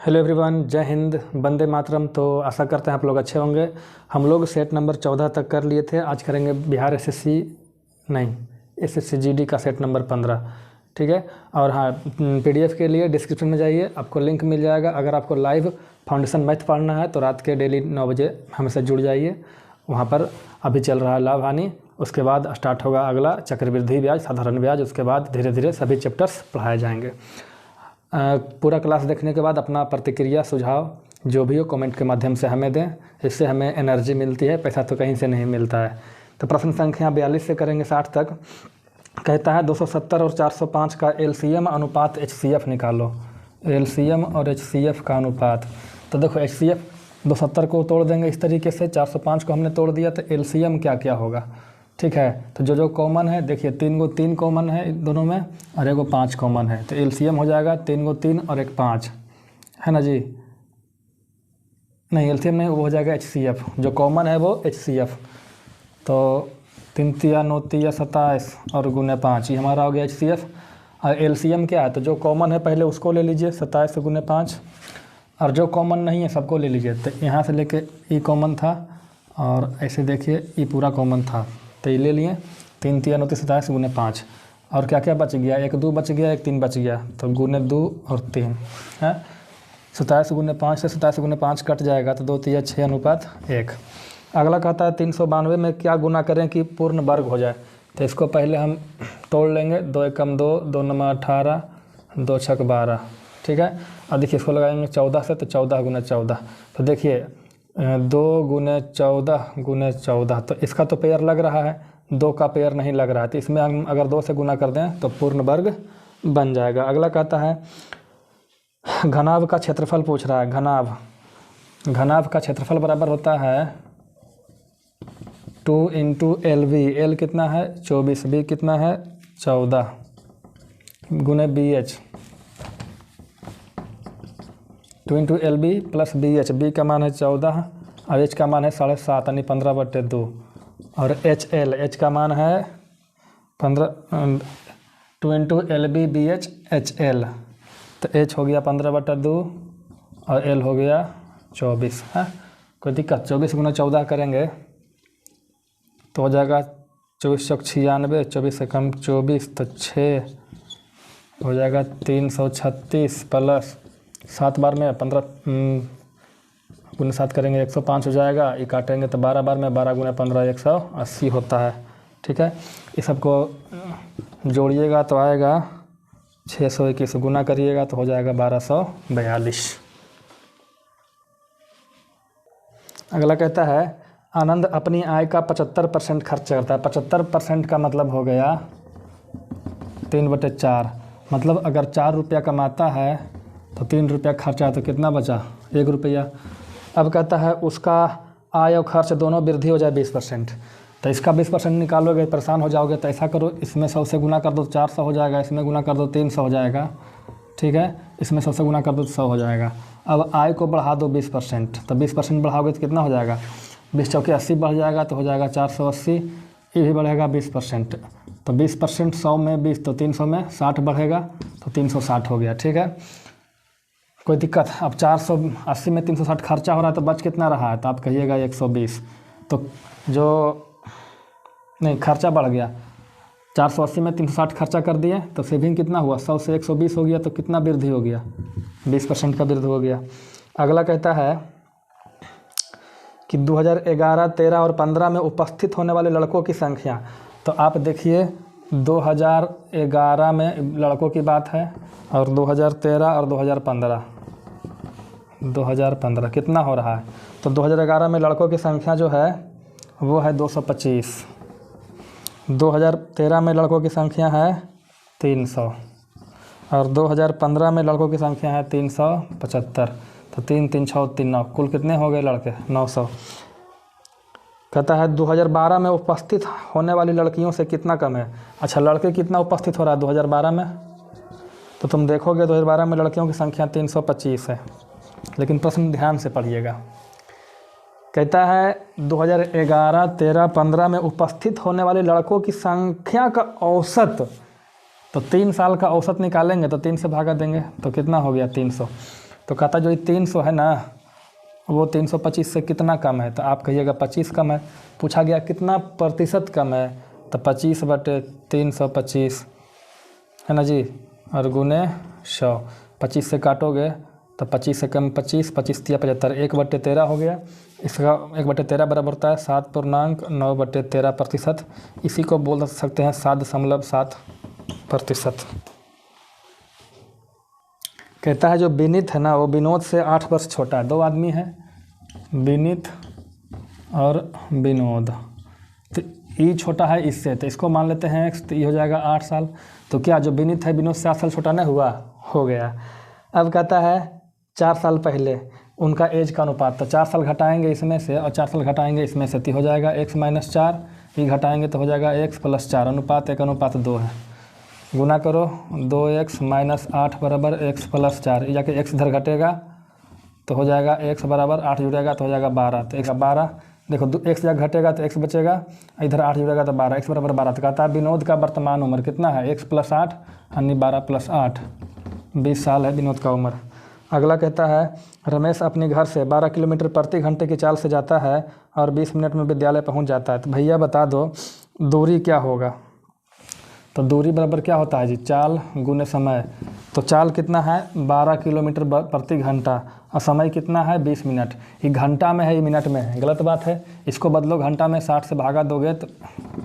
Hello everyone, जय हिंद, वंदे मातरम। तो आशा करते हैं आप लोग अच्छे होंगे। हम लोग सेट नंबर 14 तक कर लिए थे। आज करेंगे बिहार एसएससी जीडी का सेट नंबर 15। ठीक है। और हाँ, पीडीएफ के लिए डिस्क्रिप्शन में जाइए, आपको लिंक मिल जाएगा। अगर आपको लाइव फाउंडेशन मैथ पढ़ना है तो रात के डेली 9 बजे हमसे जुड़ जाइए। वहाँ पर अभी चल रहा है लाभ हानि, उसके बाद स्टार्ट होगा अगला चक्रवृद्धि ब्याज, साधारण ब्याज। उसके बाद धीरे धीरे सभी चैप्टर्स पढ़ाए जाएंगे। पूरा क्लास देखने के बाद अपना प्रतिक्रिया सुझाव जो भी हो कमेंट के माध्यम से हमें दें। इससे हमें एनर्जी मिलती है, पैसा तो कहीं से नहीं मिलता है। तो प्रश्न संख्या 42 से करेंगे 60 तक। कहता है 270 और 405 का एलसीएम अनुपात एचसीएफ निकालो। एलसीएम और एचसीएफ का अनुपात। तो देखो, एचसीएफ 270 को तोड़ देंगे इस तरीके से, 405 को हमने तोड़ दिया, तो एलसीएम क्या क्या होगा। ठीक है। तो जो कॉमन है, देखिए 3 कॉमन है दोनों में और 1 5 कॉमन है। तो एलसीएम हो जाएगा 3 और 1 5, है ना जी। नहीं, एलसीएम नहीं, वो हो जाएगा एचसीएफ। जो कॉमन है वो एचसीएफ। तो 3 तिया 9 तिया 27 और गुने 5, ये हमारा हो गया एचसीएफ। और एलसीएम क्या है, तो जो कॉमन है पहले उसको ले लीजिए, 27 से गुने 5। और जो कॉमन नहीं है सबको ले लीजिए। तो यहाँ से लेके ई कॉमन था और ऐसे देखिए ई पूरा कॉमन था, तो ये ले लिए। 3 तिया 9 27 गुने 5। और क्या क्या बच गया, 1 2 बच गया, 1 3 बच गया, तो गुने 2 और 3 है। 27 गुने 5 से 27 गुने 5 कट जाएगा, तो 2 तिया 6 अनुपात 1। अगला कहता है 392 में क्या गुना करें कि पूर्ण वर्ग हो जाए। तो इसको पहले हम तोड़ लेंगे। 2 एकम 2, 2 नंबर 18, 2 छक 12। ठीक है। और देखिए इसको लगाएंगे 14 से, तो 14 गुने 14। तो देखिए 2 गुने 14 गुने 14, तो इसका तो पेयर लग रहा है, 2 का पेयर नहीं लग रहा है। तो इसमें हम अगर 2 से गुना कर दें तो पूर्ण वर्ग बन जाएगा। अगला कहता है घनाभ का क्षेत्रफल पूछ रहा है। घनाभ का क्षेत्रफल बराबर होता है 2 इंटू LV। एल कितना है 24, बी कितना है 14 गुने BH। 2 into LB plus BH। B का मान है 14 और H का मान है 7.5 यानी 15/2। और एच का मान है 15। 2 इंटू LB BH HL। तो H हो गया 15/2 और L हो गया 24 है। कोई दिक्कत। 24 गुना 14 करेंगे तो हो जाएगा 24 चौक 96, 24 से कम 24, तो 6 हो जाएगा 336 प्लस 7 बार में 15 गुने 7 करेंगे 105 हो जाएगा। ये काटेंगे तो 12 बार में 12 गुने 15 180 होता है। ठीक है। इस सबको जोड़िएगा तो आएगा 621, गुना करिएगा तो हो जाएगा 1242। अगला कहता है आनंद अपनी आय का 75% खर्च करता है। 75% का मतलब हो गया 3/4। मतलब अगर 4 रुपया कमाता है तो 3 रुपया खर्चा है, तो कितना बचा 1 रुपया। अब कहता है उसका आय और खर्च दोनों वृद्धि हो जाए 20%। तो इसका 20% निकालोगे परेशान हो जाओगे। तो ऐसा करो, इसमें 100 से गुना कर दो 400 हो जाएगा, इसमें गुना कर दो 300 हो जाएगा। ठीक है। इसमें 100 से गुना कर दो तो 100 हो जाएगा। अब आय को बढ़ा दो 20%। तो 20% बढ़ाओगे तो कितना हो जाएगा, 20 चौके 80 बढ़ जाएगा, तो हो जाएगा 480। ये भी बढ़ेगा 20%। तो 20% 100 में 20, तो 300 में 60 बढ़ेगा, तो 360 हो गया। ठीक है। कोई दिक्कत। अब 480 में 360 खर्चा हो रहा है, तो बच कितना रहा है, तो आप कहिएगा 120। तो जो नहीं, खर्चा बढ़ गया। 480 में 360 खर्चा कर दिए, तो सेविंग कितना हुआ, 100 से 120 हो गया, तो कितना वृद्धि हो गया, 20% का वृद्धि हो गया। अगला कहता है कि 2011, 13 और 15 में उपस्थित होने वाले लड़कों की संख्या। तो आप देखिए 2011 में लड़कों की बात है और 2013 और 2015 कितना हो रहा है। तो 2011 में लड़कों की संख्या जो है वो है 225। 2013 में लड़कों की संख्या है 300 और 2015 में लड़कों की संख्या है 375। तो 3 3 6 3 9, कुल कितने हो गए लड़के, 900। कहता है 2012 में उपस्थित होने वाली लड़कियों से कितना कम है। अच्छा, लड़के कितना उपस्थित हो रहा है 2012 में, तो तुम देखोगे 2012 में लड़कियों की संख्या 325 है। लेकिन प्रश्न ध्यान से पढ़िएगा। कहता है 2011, 13, 15 में उपस्थित होने वाले लड़कों की संख्या का औसत। तो 3 साल का औसत निकालेंगे तो 3 से भागा देंगे तो कितना हो गया 300। तो कहता जो ये 300 है ना वो 325 से कितना कम है, तो आप कहिएगा 25 कम है। पूछा गया कितना प्रतिशत कम है, तो 25/325 है ना जी, और गुने 100। 25 से काटोगे तो 25 से कम 25, 25 तिया 75, 1/13 हो गया। इसका 1/13 बराबर होता है 7.9/13%। इसी को बोल सकते हैं 7.7%। कहता है जो विनीत है ना वो विनोद से 8 वर्ष छोटा है। 2 आदमी हैं, विनीत और विनोद। तो ई छोटा है इससे, तो इसको मान लेते हैं x, तो ये हो जाएगा 8 साल। तो क्या जो विनीत है विनोद से 8 साल छोटा नहीं हुआ, हो गया। अब कहता है 4 साल पहले उनका एज का अनुपात, तो 4 साल घटाएंगे इसमें से और 4 साल घटाएंगे इसमें से, तो हो जाएगा x - 4, ये घटाएंगे तो हो जाएगा x + 4, अनुपात 1:2 है। गुना करो 2x - 8 बराबर x + 4, ये जाके x इधर घटेगा तो हो जाएगा x बराबर 8 जुड़ेगा तो हो जाएगा 12, तो x 12। देखो x जगह घटेगा तो x बचेगा, इधर 8 जुड़ेगा तो 12, x बराबर 12। तो कहता है विनोद का वर्तमान उम्र कितना है, x + 8 यानी 12 + 8, 20 साल है विनोद का उम्र। अगला कहता है रमेश अपने घर से 12 किलोमीटर प्रति घंटे की चाल से जाता है और 20 मिनट में विद्यालय पहुंच जाता है। तो भैया बता दो दूरी क्या होगा। तो दूरी बराबर क्या होता है जी, चाल गुने समय। तो चाल कितना है 12 किलोमीटर प्रति घंटा और समय कितना है 20 मिनट। ये घंटा में है, ये मिनट में है, गलत बात है। इसको बदलो घंटा में, 60 से भागा दोगे तो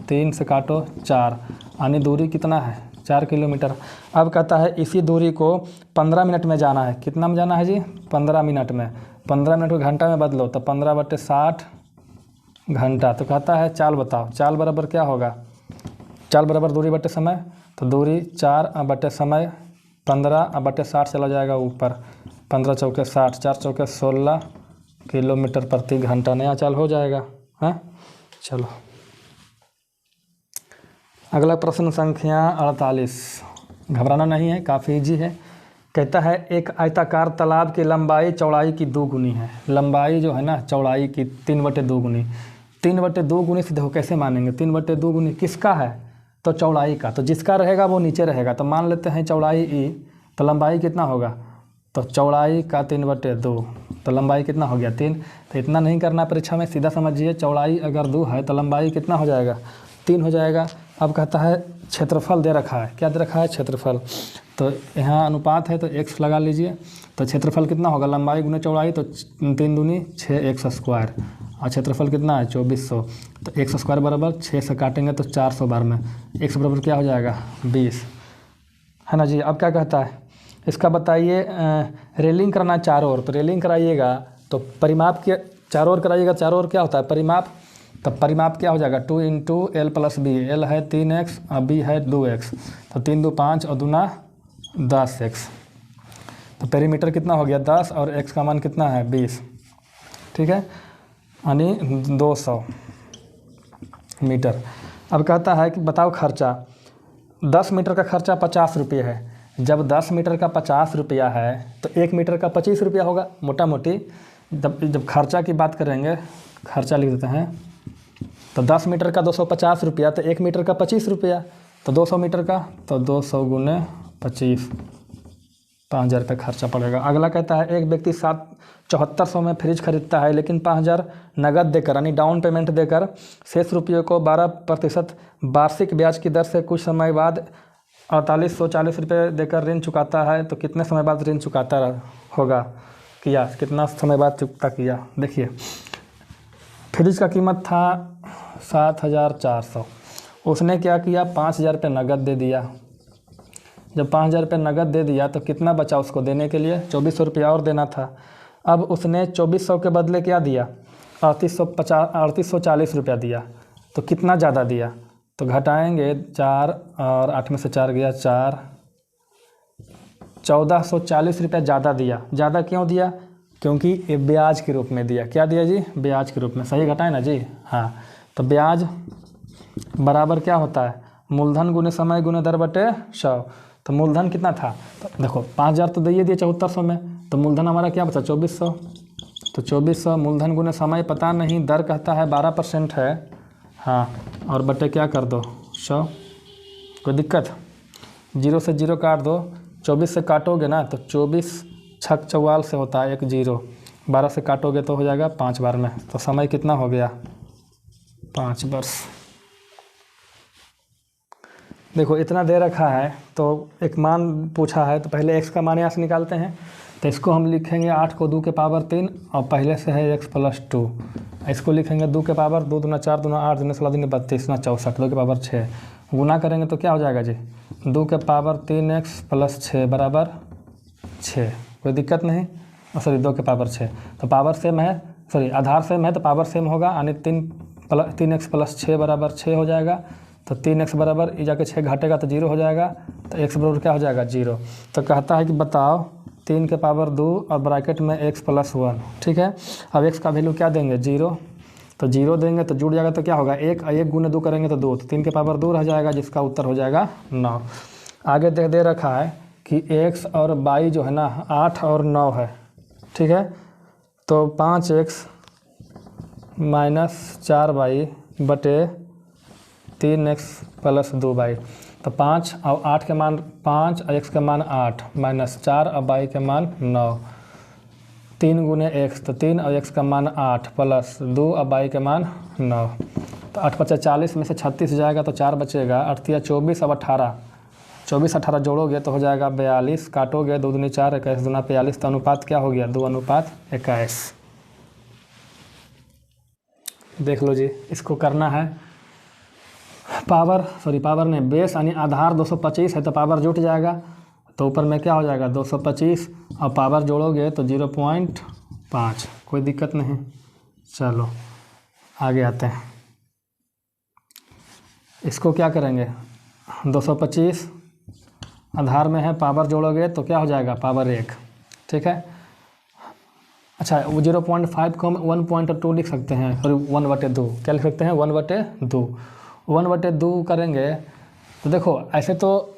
3 से काटो 4, यानी दूरी कितना है 4 किलोमीटर। अब कहता है इसी दूरी को 15 मिनट में जाना है। कितना में जाना है जी, 15 मिनट में। 15 मिनट को घंटा में बदलो तो 15/60 घंटा। तो कहता है चाल बताओ, चाल बराबर क्या होगा, चाल बराबर दूरी बटे समय। तो दूरी 4 बटे समय 15 बटे 60 चला जाएगा ऊपर, 15 चौके 60, 4 चौके 16 किलोमीटर प्रति घंटा, नया चाल हो जाएगा। हाँ चलो अगला प्रश्न संख्या 48। घबराना नहीं है, काफ़ी ईजी है। कहता है एक आयताकार तालाब की लंबाई चौड़ाई की 2 गुनी है। लंबाई जो है ना चौड़ाई की 3/2 गुनी। 3/2 गुनी से देखो कैसे मानेंगे, 3/2 गुनी किसका है, तो चौड़ाई का। तो जिसका रहेगा वो नीचे रहेगा। तो मान लेते हैं चौड़ाई ई, तो लंबाई कितना होगा, तो चौड़ाई का 3/2, तो लंबाई कितना हो गया 3। तो इतना नहीं करना परीक्षा में, सीधा समझिए चौड़ाई अगर 2 है तो लंबाई कितना हो जाएगा 3 हो जाएगा। अब कहता है क्षेत्रफल दे रखा है, क्या दे रखा है क्षेत्रफल। तो यहाँ अनुपात है तो x लगा लीजिए। तो क्षेत्रफल कितना होगा, लंबाई गुने चौड़ाई, तो 3 दूनी 6x², और क्षेत्रफल कितना है 2400। तो x² बराबर 6 से काटेंगे तो 400 बार में x बराबर क्या हो जाएगा 20, है ना जी। अब क्या कहता है इसका बताइए, रेलिंग करना चारों ओर। तो रेलिंग कराइएगा तो परिमाप के चारों ओर कराइएगा, चारों ओर क्या होता है परिमाप। तो परिमाप क्या हो जाएगा 2 × l + b। l है 3x और b है 2x, तो 3 2 5 और 2 10x। तो पेरीमीटर कितना हो गया 10 और x का मान कितना है 20, ठीक है, यानी 200 मीटर। अब कहता है कि बताओ खर्चा, 10 मीटर का खर्चा 50 रुपये है। जब 10 मीटर का 50 रुपया है तो 1 मीटर का 25 रुपया होगा मोटा मोटी। जब खर्चा की बात करेंगे, खर्चा लिख देते हैं, तो 10 मीटर का 250 रुपया, तो 1 मीटर का 25 रुपया, तो 200 मीटर का तो 200 × 25, 5000 रुपये खर्चा पड़ेगा। अगला कहता है एक व्यक्ति 7400 में फ्रिज खरीदता है, लेकिन 5000 नगद देकर यानी डाउन पेमेंट देकर शेष रुपये को 12% वार्षिक ब्याज की दर से कुछ समय बाद 4840 रुपये देकर ऋण चुकाता है। तो कितने समय बाद ऋण चुकाता होगा, किया कितना समय बाद चुकता किया। देखिए फ्रिज का कीमत था 7400, उसने क्या किया 5000 रुपये नगद दे दिया। जब 5000 रुपये नगद दे दिया तो कितना बचा उसको देने के लिए, 2400 रुपया और देना था। अब उसने 2400 के बदले क्या दिया 3840 रुपया दिया। तो कितना ज़्यादा दिया, तो घटाएंगे 4 और 8 में से 4 गया 4, 1440 रुपया ज़्यादा दिया। ज़्यादा क्यों दिया, क्योंकि ये ब्याज के रूप में दिया। क्या दिया जी, ब्याज के रूप में। सही घटाए ना जी, हाँ। तो ब्याज बराबर क्या होता है, मूलधन गुने समय गुने दर बटे 100। तो मूलधन कितना था, तो देखो 5000 तो दे दिए 7400 में, तो मूलधन हमारा क्या बचा 2400। तो 2400 मूलधन गुने समय पता नहीं, दर कहता है 12% है, हाँ, और बटे क्या कर दो 100। कोई दिक्कत, 0 से 0 काट दो, 24 से काटोगे ना तो 24 छक चौवाल से होता है 1 0, 12 से काटोगे तो हो जाएगा 5 बार में। तो समय कितना हो गया 5 वर्ष। देखो इतना दे रखा है तो एक मान पूछा है, तो पहले x का मान यहाँ से निकालते हैं। तो इसको हम लिखेंगे 8 को 2 के पावर 3 और पहले से है x + 2। इसको लिखेंगे 2 के पावर 2 दूना 4 दूना 8 दूना 16 दूना 32 ना 64, 2 के पावर 6 गुना करेंगे तो क्या हो जाएगा जी 2 के पावर 3x + 6 बराबर 6। कोई दिक्कत नहीं, सॉरी 2 के पावर 6। तो पावर सेम है, सॉरी आधार सेम है तो पावर सेम होगा, यानी 3x + 6 बराबर 6 हो जाएगा। तो 3x बराबर ये जाके 6 घटेगा तो 0 हो जाएगा, तो x बराबर क्या हो जाएगा 0। तो कहता है कि बताओ 3 के पावर 2 और ब्रैकेट में x + 1, ठीक है। अब x का वैल्यू क्या देंगे 0, तो 0 देंगे तो जुड़ जाएगा तो क्या होगा 1 और 1 गुने 2 करेंगे तो 2, तो 3 के पावर 2 रह जाएगा, जिसका उत्तर हो जाएगा 9। आगे दे रखा है कि x और y जो है ना 8 और 9 है, ठीक है। तो 5x - 4y बटे 3x + 2y। तो 5 और 8 के मान 5 और x के मान 8 -4 और y के मान 9, 3 गुने x तो 3 और x का मान 8 + 2 और y के मान 9। तो 8 × 5 = 40 में से 36 जाएगा तो 4 बचेगा, 8 × 24 और 18, 24 18 जोड़ोगे तो हो जाएगा 42, काटोगे 2 दूनी 4 21 दूना 42, तो अनुपात क्या हो गया 2:21। देख लो जी, इसको करना है पावर ने बेस यानी आधार 225 है तो पावर जुट जाएगा, तो ऊपर में क्या हो जाएगा 225 और पावर जोड़ोगे तो 0.5। कोई दिक्कत नहीं, चलो आगे आते हैं। इसको क्या करेंगे 225 आधार में है, पावर जोड़ोगे तो क्या हो जाएगा पावर 1, ठीक है। अच्छा वो 0.5 को हम 1.2 लिख सकते हैं, सॉरी 1/2 क्या लिख सकते हैं 1/2। 1/2 करेंगे तो देखो ऐसे तो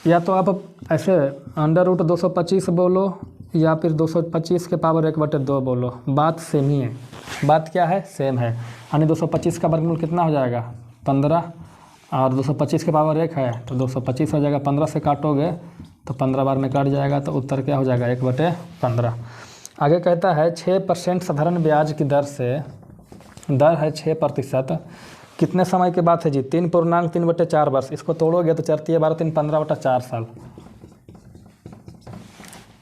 या तो आप ऐसे √225 बोलो या फिर 225 के पावर 1/2 बोलो, बात सेम ही है। बात क्या है सेम है, यानी 225 का वर्गमूल कितना हो जाएगा 15 और 225 के पावर 1 है तो 225 हो जाएगा। 15 से काटोगे तो 15 बार में कट जाएगा, तो उत्तर क्या हो जाएगा 1/15। आगे कहता है 6% साधारण ब्याज की दर है 6%, कितने समय के बाद है जी 3.3/4 वर्ष। इसको तोड़ोगे तो 4 × 12 = 15/4 साल,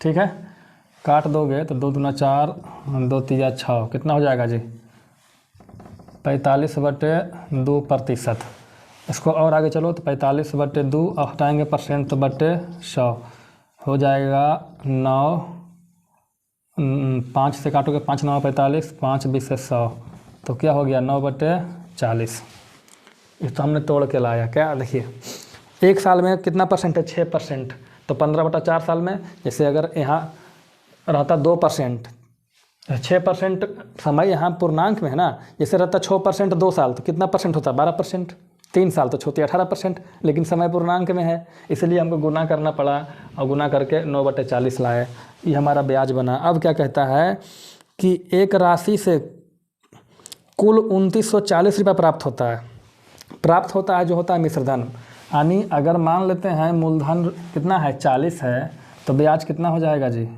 ठीक है। काट दोगे तो 2 दूना 4 2 × 6 कितना हो जाएगा जी 45/2%। इसको और आगे चलो तो 45/2 और हटाएंगे परसेंट तो बटे 100 हो जाएगा 9, 5 से काटोगे 5 9 45, 5 20 से 100 तो क्या हो गया 9/40। ये तो हमने तोड़ के लाया। क्या देखिए एक साल में कितना परसेंट है 6%, तो 15/4 साल में जैसे अगर यहाँ रहता 2%, 6% समय यहाँ पूर्णांक में है ना, जैसे रहता 6% 2 साल तो कितना परसेंट होता 12%, 3 साल तो छोटी 18%, लेकिन समय पूर्णांक में है इसलिए हमको गुना करना पड़ा और गुना करके 9/40 लाए, ये हमारा ब्याज बना। अब क्या कहता है कि एक राशि से कुल 2940 रुपये प्राप्त होता है जो होता है मिश्रधन। यानी अगर मान लेते हैं मूलधन कितना है 40 है तो ब्याज कितना हो जाएगा जी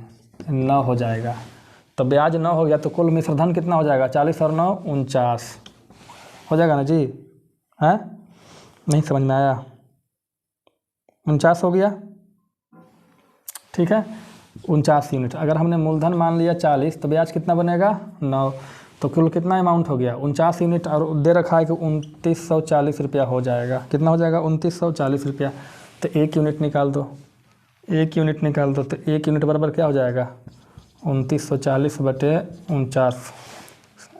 9 हो जाएगा। तो ब्याज 9 हो गया तो कुल मिश्रधन कितना हो जाएगा 40 और 9 49 हो जाएगा ना जी, हैं नहीं समझ में आया 49 हो गया, ठीक है 49 यूनिट। अगर हमने मूलधन मान लिया 40 तो ब्याज कितना बनेगा 9, तो कुल कितना अमाउंट हो गया 49 यूनिट और दे रखा है कि 2940 रुपया हो जाएगा। कितना हो जाएगा 2940 रुपया। तो 1 यूनिट निकाल दो, 1 यूनिट निकाल दो तो 1 यूनिट बराबर क्या हो जाएगा 2940/49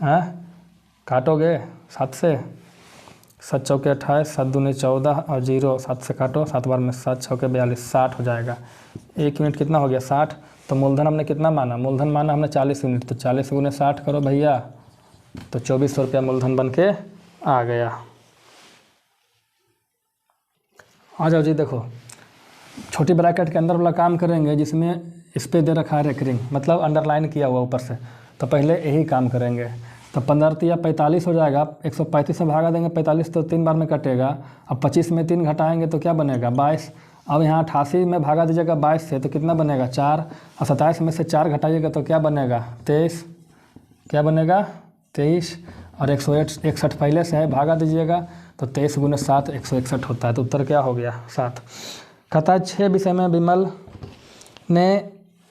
हैं, काटोगे 7 से 7 चौके 28 7 दूने 14 और 0 7 से काटो 7 बार में 7 छक्के 42 60 हो जाएगा। 1 यूनिट कितना हो गया 60। तो मूलधन हमने कितना माना, मूलधन माना हमने 40 यूनिट, तो 40 गुने 60 करो भैया तो 2400 रुपया मूलधन बन के आ गया। आ जाओ जी, देखो छोटी ब्रैकेट के अंदर वाला काम करेंगे जिसमें इस पे दे रखा है रेकरिंग, मतलब अंडरलाइन किया हुआ ऊपर से, तो पहले यही काम करेंगे। तो 15 या 45 हो जाएगा, 135 से भागा देंगे 45 तो 3 बार में कटेगा। अब 25 में 3 घटाएंगे तो क्या बनेगा 22 अब यहाँ 88 में भागा दीजिएगा 22 से तो कितना बनेगा 4, और 27 में से 4 घटाइएगा तो क्या बनेगा 23, क्या बनेगा 23, और 161 पहले से है, भागा दीजिएगा तो 23 गुने 7 161 होता है, तो उत्तर क्या हो गया 7। कहता है 6 विषय में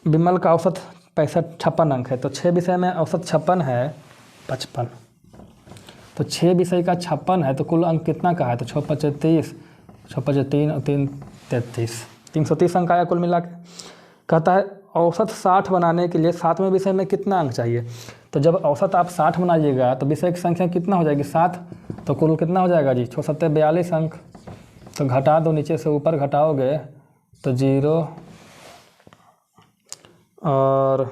विमल का औसत 56 अंक है, तो 6 विषय में औसत 56 है 55, तो 6 विषय का 56 है तो कुल अंक कितना का है, तो 6 5 30, 6 5 3 और 3 33, 330 अंक आया कुल मिला के। कहता है औसत 60 बनाने के लिए 7वें विषय में कितना अंक चाहिए, तो जब औसत आप 60 बनाइएगा तो विषय की संख्या कितना हो जाएगी 7, तो कुल कितना हो जाएगा जी 6 7 42 अंक, तो घटा दो, नीचे से ऊपर घटाओगे तो 0 और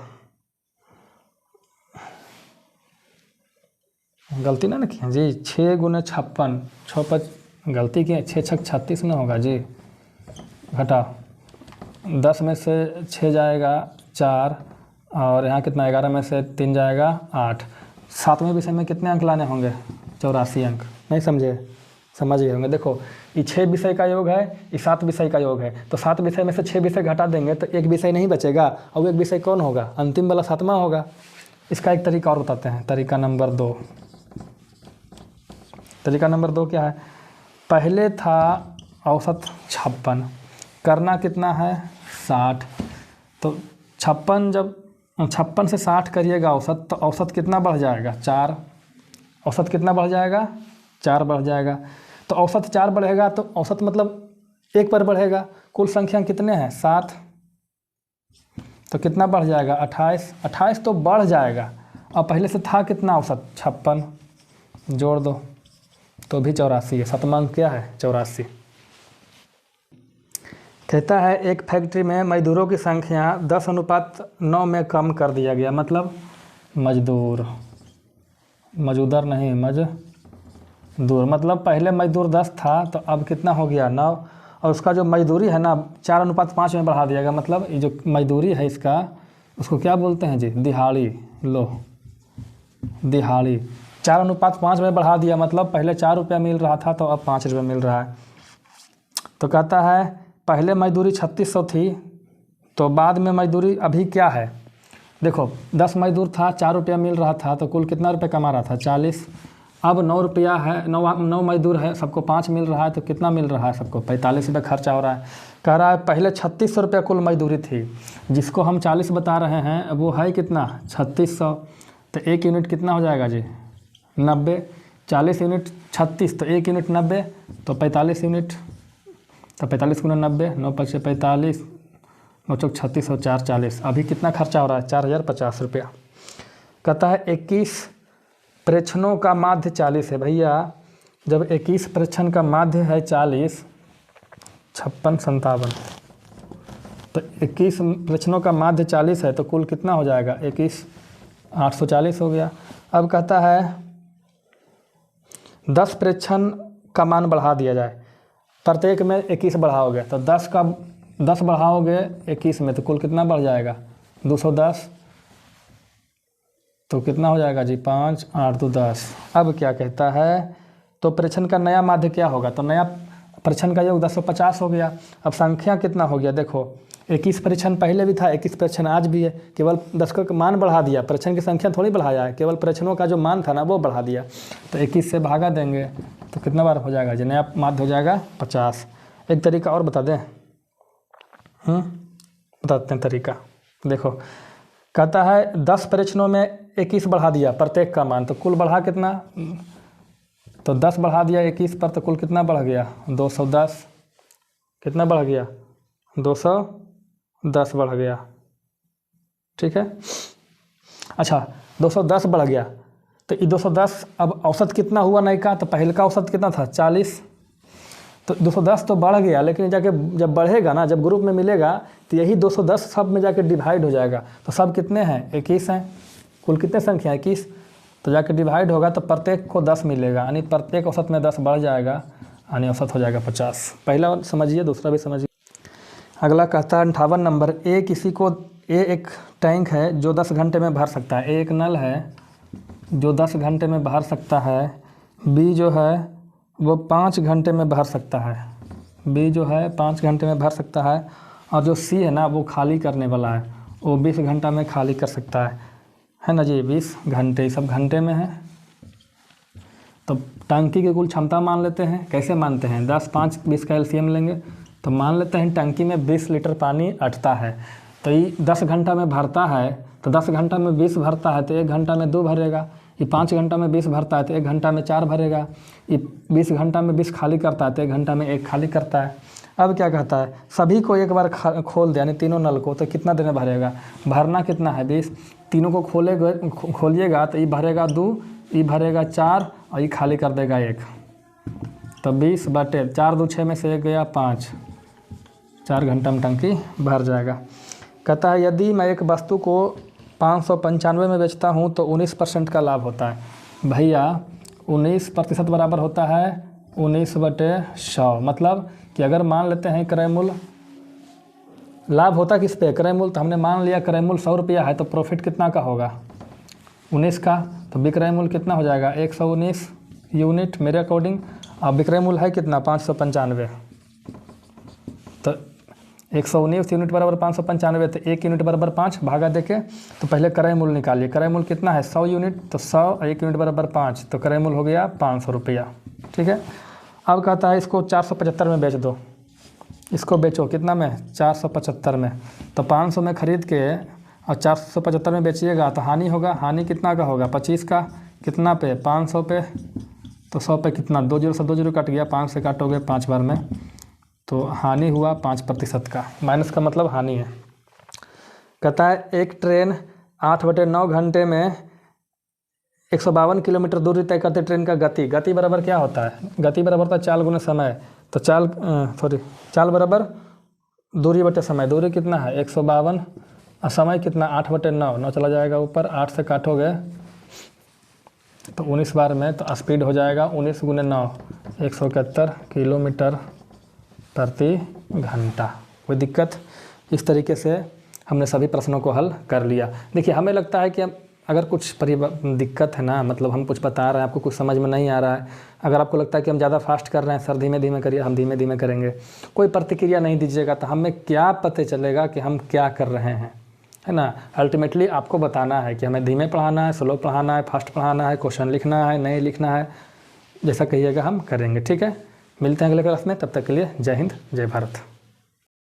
गलती ना किया जी, 6 गुने 56, 6 5 गलती की 6 6 36 ना होगा जी, घटाओ 10 में से 6 जाएगा 4, और यहाँ कितना 11 में से 3 जाएगा 8। 7वें विषय में कितने अंक लाने होंगे 84 अंक, नहीं समझे, समझ गए होंगे। देखो ये 6 विषय का योग है, ये 7 विषय का योग है, तो 7 विषय में से 6 विषय घटा देंगे तो एक विषय नहीं बचेगा, और वो एक विषय कौन होगा, अंतिम वाला 7वां होगा। इसका एक तरीका और बताते हैं, तरीका नंबर 2। तरीका नंबर 2 क्या है, पहले था औसत 56, करना कितना है 60, तो 56 जब 56 से 60 करिएगा औसत, तो औसत कितना बढ़ जाएगा 4, औसत कितना बढ़ जाएगा 4 बढ़ जाएगा, तो औसत 4 बढ़ेगा तो औसत मतलब 1 पर बढ़ेगा, कुल संख्या कितने हैं 7, तो कितना बढ़ जाएगा 28, 28 तो बढ़ जाएगा, और पहले से था कितना औसत 56, जोड़ दो तो भी 84 है, 7वां अंक क्या है 84। कहता है एक फैक्ट्री में मजदूरों की संख्या 10:9 में कम कर दिया गया, मतलब मजदूर नहीं मजदूर, मतलब पहले मजदूर 10 था तो अब कितना हो गया 9, और उसका जो मजदूरी है ना 4:5 में बढ़ा दिया गया, मतलब ये जो मजदूरी है इसका उसको क्या बोलते हैं जी दिहाड़ी, लो दिहाड़ी 4:5 में बढ़ा दिया, मतलब पहले 4 रुपया मिल रहा था तो अब 5 रुपये मिल रहा है। तो कहता है पहले मजदूरी 3600 थी, तो बाद में मजदूरी अभी क्या है, देखो 10 मजदूर था 4 रुपया मिल रहा था तो कुल कितना रुपये कमा रहा था 40, अब 9 रुपया है, 9 मजदूर है, सबको 5 मिल रहा है तो कितना मिल रहा है सबको 45 रुपये खर्चा हो रहा है। कह रहा है पहले 3600 रुपया कुल मजदूरी थी, जिसको हम 40 बता रहे हैं वो है कितना 3600, तो 1 यूनिट कितना हो जाएगा जी 90, 40 यूनिट 36 तो 1 यूनिट 90 तो 45 यूनिट, तो 45 गुना 90, 9 5 45, 9 चौक 36 और 4 40, अभी कितना खर्चा हो रहा है 4050 रुपया। कहता है 21 प्रेक्षणों का माध्य 40 है, भैया जब 21 प्रेक्षण का माध्य है 40, 56 57, तो 21 प्रेक्षणों का माध्य 40 है तो कुल कितना हो जाएगा 21 840 हो गया। अब कहता है 10 प्रेक्षण का मान बढ़ा दिया जाए, प्रत्येक में 21 बढ़ाओगे तो 10 बढ़ाओगे 21 में तो कुल कितना बढ़ जाएगा 210, तो कितना हो जाएगा जी 5 8 2 10। अब क्या कहता है तो प्रेक्षण का नया माध्य क्या होगा, तो नया प्रेक्षण का योग 1050 हो गया। अब संख्या कितना हो गया, देखो 21 परीक्षण पहले भी था, 21 परीक्षण आज भी है, केवल 10 का मान बढ़ा दिया, परीक्षण की संख्या थोड़ी बढ़ाया है, केवल परीक्षणों का जो मान था ना वो बढ़ा दिया, तो 21 से भागा देंगे तो कितना बार हो जाएगा जी नया माध्य हो जाएगा 50। एक तरीका और बता दें, बताते हैं तरीका। देखो कहता है 10 परीक्षणों में 21 बढ़ा दिया प्रत्येक का मान, तो कुल बढ़ा कितना, तो 10 बढ़ा दिया 21 पर तो कुल कितना बढ़ गया 210, कितना बढ़ गया 210 बढ़ गया, ठीक है। अच्छा 210 बढ़ गया तो ये 210, अब औसत कितना हुआ नई का, तो पहले का औसत कितना था 40, तो 210 तो बढ़ गया, लेकिन जाके जब बढ़ेगा ना, जब ग्रुप में मिलेगा तो यही 210 सब में जाके डिवाइड हो जाएगा, तो सब कितने हैं 21 हैं, कुल कितने संख्या 21, तो जाके डिवाइड होगा तो प्रत्येक को 10 मिलेगा, यानी प्रत्येक औसत में 10 बढ़ जाएगा, यानी औसत हो जाएगा 50। पहला समझिए, दूसरा भी समझिए। अगला कहता है 58 नंबर, ए एक टैंक है जो 10 घंटे में भर सकता है, एक नल है जो 10 घंटे में भर सकता है, बी जो है वो 5 घंटे में भर सकता है, बी जो है 5 घंटे में भर सकता है, और जो सी है ना वो खाली करने वाला है, वो 20 घंटा में खाली कर सकता है ना जी। 20 घंटे, ये सब घंटे में है। तो टंकी की कुल क्षमता मान लेते हैं। कैसे मानते हैं? 10, 5, 20 का एलसीएम लेंगे तो मान लेते हैं टंकी में 20 लीटर पानी अटता है, तो ये 10 घंटा में भरता है, तो 10 घंटा में 20 भरता है तो 1 घंटा में 2 भरेगा। ये 5 घंटा में 20 भरता है तो 1 घंटा में 4 भरेगा। ये 20 घंटा में 20 खाली करता है तो 1 घंटा में 1 खाली करता है। अब क्या कहता है, सभी को एक बार खोल दे, यानी तीनों नल को, तो कितना देर में भरेगा? भरना कितना है? 20। तीनों को खोलिएगा तो ये भरेगा 2, ये भरेगा 4 और ये खाली कर देगा 1। तो 20/4, 2 6 में से 1 गया 5, 4 घंटा में टंकी भर जाएगा। कहता है यदि मैं एक वस्तु को 595 में बेचता हूँ तो 19% का लाभ होता है। भैया 19% बराबर होता है 19/100। मतलब कि अगर मान लेते हैं क्रय मूल्य, लाभ होता किस पे? क्रय मूल्य। तो हमने मान लिया क्रय मूल्य 100 रुपया है, तो प्रॉफिट कितना का होगा? 19 का। तो विक्रय मूल्य कितना हो जाएगा? 119 यूनिट मेरे अकॉर्डिंग। अब विक्रय मूल्य है कितना? 595। तो 119 यूनिट बराबर 595, तो 1 यूनिट बराबर 5 भागा देके, तो पहले क्रय मूल्य निकालिए। क्रय मूल्य कितना है? 100 यूनिट, तो 100 और 1 यूनिट बराबर 5, तो क्रय मूल्य हो गया 500 रुपया। ठीक है। अब कहता है इसको 475 में बेच दो। इसको बेचो कितना में? 475 में। तो 500 में खरीद के और 475 में बेचिएगा तो हानि होगा। हानि कितना का होगा? 25 का। कितना पे? 500 पे। तो 100 पे कितना? 2 0 से 2 0 कट गया, 5 से काटोगे 5 बार में, तो हानि हुआ 5% का। माइनस का मतलब हानि है। कहता है एक ट्रेन 8/9 घंटे में 152 किलोमीटर दूरी तय करते ट्रेन का गति बराबर क्या होता है? गति बराबर होता है चाल गुने समय। तो चाल बराबर दूरी बटे समय। दूरी कितना है? 152 और समय कितना? 8/9। 9 चला जाएगा ऊपर, 8 से काटोगे तो 19 बार में, तो स्पीड हो जाएगा 19 × 9 171 किलोमीटर प्रति घंटा। कोई दिक्कत? इस तरीके से हमने सभी प्रश्नों को हल कर लिया। देखिए हमें लगता है कि अगर कुछ दिक्कत है ना, मतलब हम कुछ बता रहे हैं, आपको कुछ समझ में नहीं आ रहा है, अगर आपको लगता है कि हम ज़्यादा फास्ट कर रहे हैं, सर धीमे धीमे करिए, हम धीमे धीमे करेंगे, कोई प्रतिक्रिया नहीं दीजिएगा तो हमें क्या पता चलेगा कि हम क्या कर रहे हैं, है ना। अल्टीमेटली आपको बताना है कि हमें धीमे पढ़ाना है, स्लो पढ़ाना है, फास्ट पढ़ाना है, क्वेश्चन लिखना है, नहीं लिखना है, जैसा कहिएगा हम करेंगे। ठीक है, मिलते हैं अगले क्लास में। तब तक के लिए जय हिंद, जय भारत।